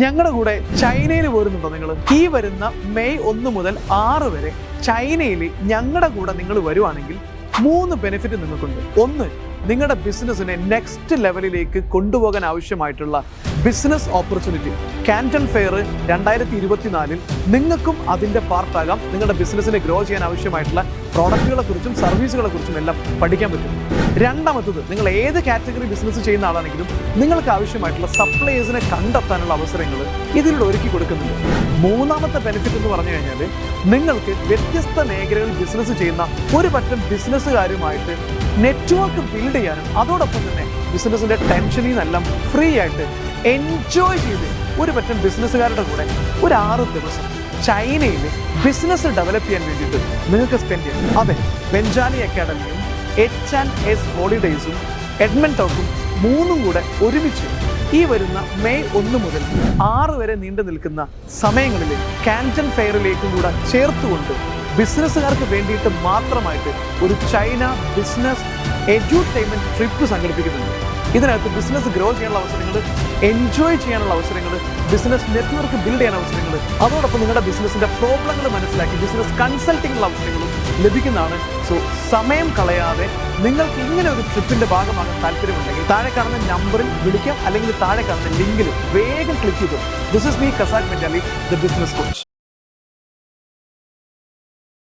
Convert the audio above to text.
ഞങ്ങളുടെ കൂടെ ചൈനയിൽ പോരുന്നുണ്ടോ നിങ്ങൾ? ഈ വരുന്ന മെയ് 1 മുതൽ 6 വരെ ചൈനയിൽ ഞങ്ങളുടെ കൂടെ നിങ്ങൾ വരുവാണെങ്കിൽ 3 ബെനിഫിറ്റ് നിങ്ങൾക്കുണ്ട്. ഒന്ന്, നിങ്ങളുടെ ബിസിനസ്സിനെ നെക്സ്റ്റ് ലെവലിലേക്ക് കൊണ്ടുപോകാൻ ആവശ്യമായിട്ടുള്ള ബിസിനസ് ഓപ്പർച്യൂണിറ്റി. കാൻറ്റൺ ഫെയർ 2024 നിങ്ങൾക്കും അതിൻ്റെ പാർട്ടാകാം. നിങ്ങളുടെ ബിസിനസ്സിനെ ഗ്രോ ചെയ്യാൻ ആവശ്യമായിട്ടുള്ള പ്രോഡക്റ്റുകളെ കുറിച്ചും സർവീസുകളെ കുറിച്ചും എല്ലാം പഠിക്കാൻ പറ്റും. രണ്ടാമത്തത്, നിങ്ങൾ ഏത് കാറ്റഗറി ബിസിനസ് ചെയ്യുന്ന ആളാണെങ്കിലും നിങ്ങൾക്ക് ആവശ്യമായിട്ടുള്ള സപ്ലയേഴ്സിനെ കണ്ടെത്താനുള്ള അവസരങ്ങൾ ഇതിലൂടെ ഒരുക്കി കൊടുക്കുന്നുണ്ട്. മൂന്നാമത്തെ ബെനിഫിറ്റ് എന്ന് പറഞ്ഞു കഴിഞ്ഞാൽ, നിങ്ങൾക്ക് വ്യത്യസ്ത മേഖലകളിൽ ബിസിനസ് ചെയ്യുന്ന ഒരു പറ്റം ബിസിനസ്സുകാരുമായിട്ട് നെറ്റ്വർക്ക് ബിൽഡ് ചെയ്യാനും അതോടൊപ്പം തന്നെ ബിസിനസ്സിൻ്റെ ടെൻഷനിൽ നിന്നെല്ലാം ഫ്രീ ആയിട്ട് എൻജോയ് ചെയ്ത് ഒരു പറ്റം ബിസിനസ്സുകാരുടെ കൂടെ ഒരു 6 ദിവസം ചൈനയിൽ ബിസിനസ് ഡെവലപ്പ് ചെയ്യാൻ വേണ്ടിയിട്ട് നിങ്ങൾക്ക് സ്പെൻഡ് ചെയ്യാം. അതെ, ബെഞ്ചാലി അക്കാഡമിയും H&S ഹോളിഡേയ്സും എഡ്മണ്ടോക്കും 3ഉം കൂടെ ഒരുമിച്ച് ഈ വരുന്ന മെയ് 1 മുതൽ 6 വരെ നീണ്ടു നിൽക്കുന്ന സമയങ്ങളിൽ കാൻറ്റൺ ഫെയറിലേക്കും കൂടെ ചേർത്തുകൊണ്ട് ബിസിനസ്സുകാർക്ക് വേണ്ടിയിട്ട് മാത്രമായിട്ട് ഒരു ചൈന ബിസിനസ് എഡ്യൂടൈൻമെന്റ് ട്രിപ്പ് സംഘടിപ്പിക്കുന്നുണ്ട്. ഇതിനകത്ത് ബിസിനസ് ഗ്രോ ചെയ്യാനുള്ള അവസരങ്ങൾ, എൻജോയ് ചെയ്യാനുള്ള അവസരങ്ങൾ, ബിസിനസ് നെറ്റ്വർക്ക് ബിൽഡ് ചെയ്യാൻ അവസരങ്ങൾ, അതോടൊപ്പം നിങ്ങളുടെ ബിസിനസ്സിന്റെ പ്രോബ്ലങ്ങൾ മനസ്സിലാക്കി ബിസിനസ് കൺസൾട്ടിങ്ങുള്ള അവസരങ്ങളും ലഭിക്കുന്നതാണ്. സോ സമയം കളയാതെ നിങ്ങൾക്ക് ഇങ്ങനെ ഒരു ട്രിപ്പിന്റെ ഭാഗമാകാൻ താല്പര്യമുണ്ടെങ്കിൽ താഴെ കാണുന്ന നമ്പറിൽ വിളിക്കാം, അല്ലെങ്കിൽ താഴെ കാണുന്ന ലിങ്കിൽ വേഗം ക്ലിക്ക് ചെയ്തു. ദിസ് ഇസ് മീ കസാഖ് ബെഞ്ചാലി, ദ ബിസിനസ് കോച്ച്.